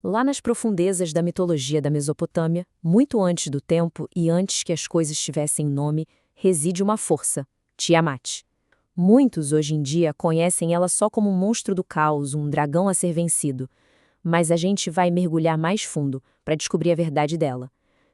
Lá nas profundezas da mitologia da Mesopotâmia, muito antes do tempo e antes que as coisas tivessem nome, reside uma força, Tiamat. Muitos, hoje em dia, conhecem ela só como um monstro do caos, um dragão a ser vencido. Mas a gente vai mergulhar mais fundo para descobrir a verdade dela.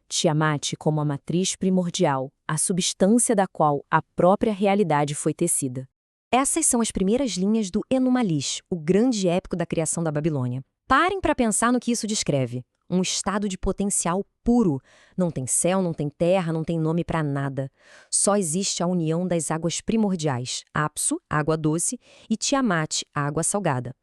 Tiamat como a matriz primordial, a substância da qual a própria realidade foi tecida. Essas são as primeiras linhas do Enuma-Elish, o grande épico da criação da Babilônia. Parem para pensar no que isso descreve. Um estado de potencial puro. Não tem céu, não tem terra, não tem nome para nada. Só existe a união das águas primordiais, Apsu, água doce, e Tiamat, água salgada.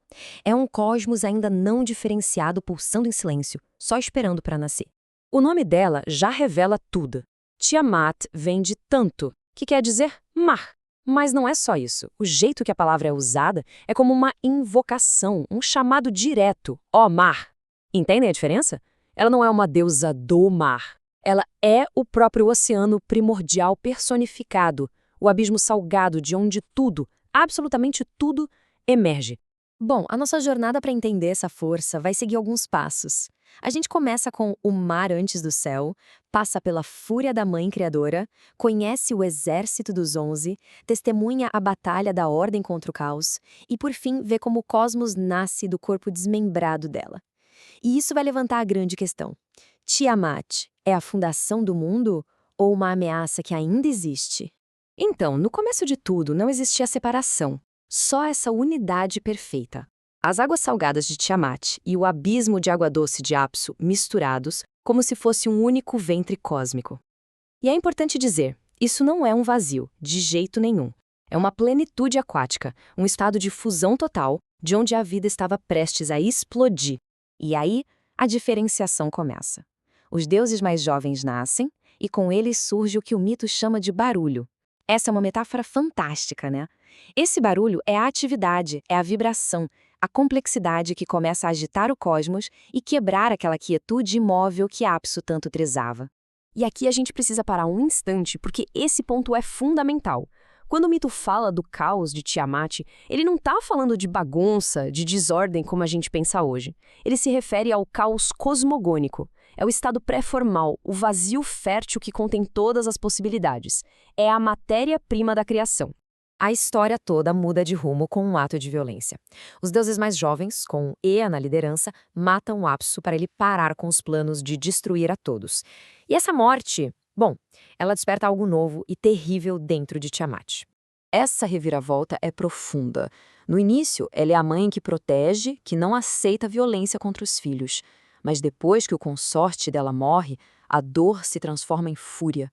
É um cosmos ainda não diferenciado pulsando em silêncio, só esperando para nascer. O nome dela já revela tudo. Tiamat vem de tanto, que quer dizer mar. Mas não é só isso. O jeito que a palavra é usada é como uma invocação, um chamado direto. Ó mar! Entendem a diferença? Ela não é uma deusa do mar. Ela é o próprio oceano primordial personificado, o abismo salgado de onde tudo, absolutamente tudo, emerge. Bom, a nossa jornada para entender essa força vai seguir alguns passos. A gente começa com o mar antes do céu, passa pela fúria da Mãe Criadora, conhece o exército dos 11, testemunha a batalha da ordem contra o caos e, por fim, vê como o cosmos nasce do corpo desmembrado dela. E isso vai levantar a grande questão. Tiamat é a fundação do mundo ou uma ameaça que ainda existe? Então, no começo de tudo, não existia separação. Só essa unidade perfeita. As águas salgadas de Tiamat e o abismo de água doce de Apsu misturados, como se fosse um único ventre cósmico. E é importante dizer, isso não é um vazio, de jeito nenhum. É uma plenitude aquática, um estado de fusão total, de onde a vida estava prestes a explodir. E aí, a diferenciação começa. Os deuses mais jovens nascem, e com eles surge o que o mito chama de barulho. Essa é uma metáfora fantástica, né? Esse barulho é a atividade, é a vibração, a complexidade que começa a agitar o cosmos e quebrar aquela quietude imóvel que Apsu tanto prezava. E aqui a gente precisa parar um instante, porque esse ponto é fundamental. Quando o mito fala do caos de Tiamat, ele não está falando de bagunça, de desordem como a gente pensa hoje. Ele se refere ao caos cosmogônico. É o estado pré-formal, o vazio fértil que contém todas as possibilidades. É a matéria-prima da criação. A história toda muda de rumo com um ato de violência. Os deuses mais jovens, com Ea na liderança, matam Apsu para ele parar com os planos de destruir a todos. E essa morte, bom, ela desperta algo novo e terrível dentro de Tiamat. Essa reviravolta é profunda. No início, ela é a mãe que protege, que não aceita violência contra os filhos. Mas depois que o consorte dela morre, a dor se transforma em fúria.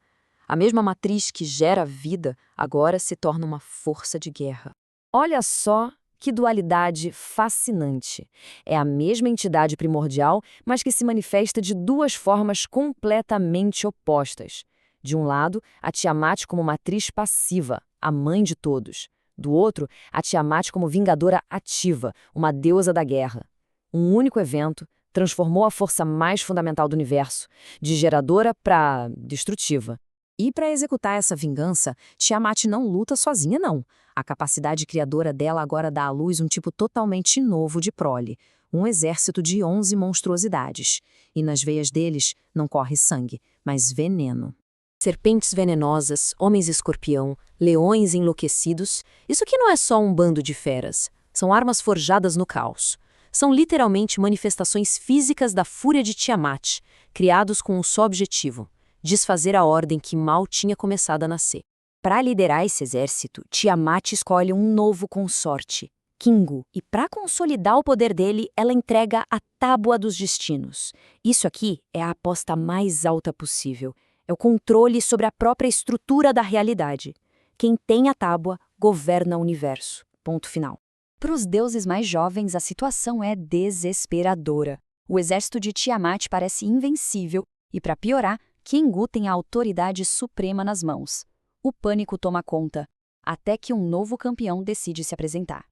A mesma matriz que gera vida agora se torna uma força de guerra. Olha só que dualidade fascinante. É a mesma entidade primordial, mas que se manifesta de duas formas completamente opostas. De um lado, a Tiamat como matriz passiva, a mãe de todos. Do outro, a Tiamat como vingadora ativa, uma deusa da guerra. Um único evento transformou a força mais fundamental do universo, de geradora para destrutiva. E para executar essa vingança, Tiamat não luta sozinha, não. A capacidade criadora dela agora dá à luz um tipo totalmente novo de prole, um exército de 11 monstruosidades. E nas veias deles não corre sangue, mas veneno. Serpentes venenosas, homens escorpião, leões enlouquecidos. Isso aqui não é só um bando de feras. São armas forjadas no caos. São literalmente manifestações físicas da fúria de Tiamat, criados com um só objetivo: desfazer a ordem que mal tinha começado a nascer. Para liderar esse exército, Tiamat escolhe um novo consorte, Kingu, e para consolidar o poder dele, ela entrega a Tábua dos Destinos. Isso aqui é a aposta mais alta possível. É o controle sobre a própria estrutura da realidade. Quem tem a tábua governa o universo. Ponto final. Para os deuses mais jovens, a situação é desesperadora. O exército de Tiamat parece invencível e, para piorar, Kingu tem a autoridade suprema nas mãos. O pânico toma conta, até que um novo campeão decide se apresentar.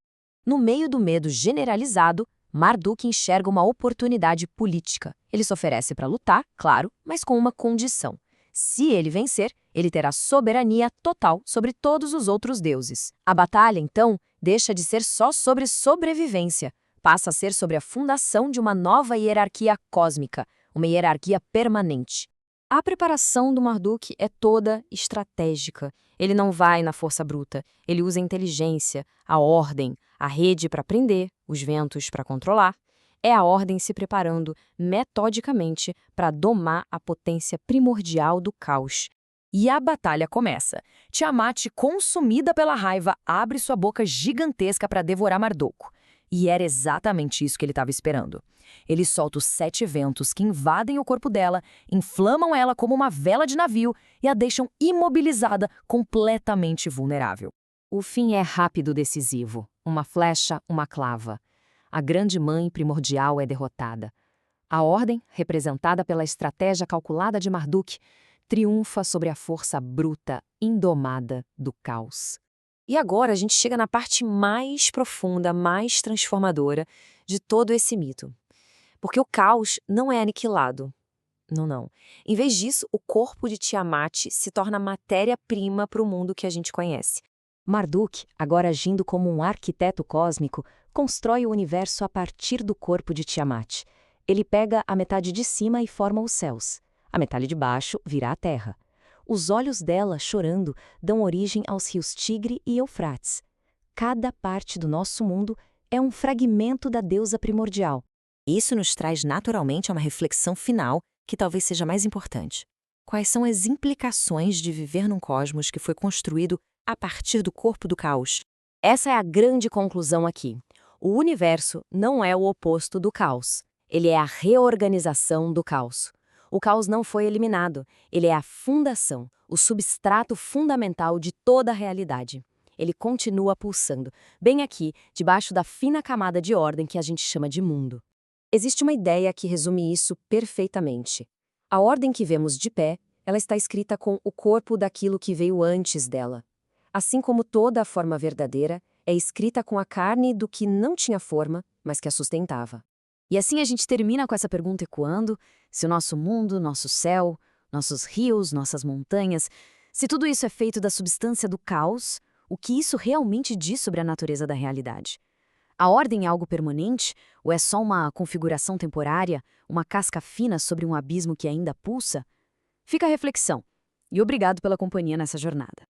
No meio do medo generalizado, Marduk enxerga uma oportunidade política. Ele se oferece para lutar, claro, mas com uma condição. Se ele vencer, ele terá soberania total sobre todos os outros deuses. A batalha, então, deixa de ser só sobre sobrevivência. passa a ser sobre a fundação de uma nova hierarquia cósmica, uma hierarquia permanente. A preparação do Marduk é toda estratégica. Ele não vai na força bruta, ele usa a inteligência, a ordem, a rede para prender, os ventos para controlar. É a ordem se preparando metodicamente para domar a potência primordial do caos. E a batalha começa. Tiamat, consumida pela raiva, abre sua boca gigantesca para devorar Marduk. E era exatamente isso que ele estava esperando. Ele solta os 7 ventos que invadem o corpo dela, inflamam ela como uma vela de navio e a deixam imobilizada, completamente vulnerável. O fim é rápido e decisivo. Uma flecha, uma clava. A grande mãe primordial é derrotada. A ordem, representada pela estratégia calculada de Marduk, triunfa sobre a força bruta, indomada do caos. E agora a gente chega na parte mais profunda, mais transformadora de todo esse mito. Porque o caos não é aniquilado. Não, não. Em vez disso, o corpo de Tiamat se torna matéria-prima para o mundo que a gente conhece. Marduk, agora agindo como um arquiteto cósmico, constrói o universo a partir do corpo de Tiamat. Ele pega a metade de cima e forma os céus. A metade de baixo vira a terra. Os olhos dela, chorando, dão origem aos rios Tigre e Eufrates. Cada parte do nosso mundo é um fragmento da deusa primordial. Isso nos traz naturalmente a uma reflexão final, que talvez seja mais importante. Quais são as implicações de viver num cosmos que foi construído a partir do corpo do caos? Essa é a grande conclusão aqui. O universo não é o oposto do caos. Ele é a reorganização do caos. O caos não foi eliminado, ele é a fundação, o substrato fundamental de toda a realidade. Ele continua pulsando, bem aqui, debaixo da fina camada de ordem que a gente chama de mundo. Existe uma ideia que resume isso perfeitamente. A ordem que vemos de pé, ela está escrita com o corpo daquilo que veio antes dela. Assim como toda a forma verdadeira é escrita com a carne do que não tinha forma, mas que a sustentava. E assim a gente termina com essa pergunta ecoando: se o nosso mundo, nosso céu, nossos rios, nossas montanhas, se tudo isso é feito da substância do caos, o que isso realmente diz sobre a natureza da realidade? A ordem é algo permanente ou é só uma configuração temporária, uma casca fina sobre um abismo que ainda pulsa? Fica a reflexão. E obrigado pela companhia nessa jornada.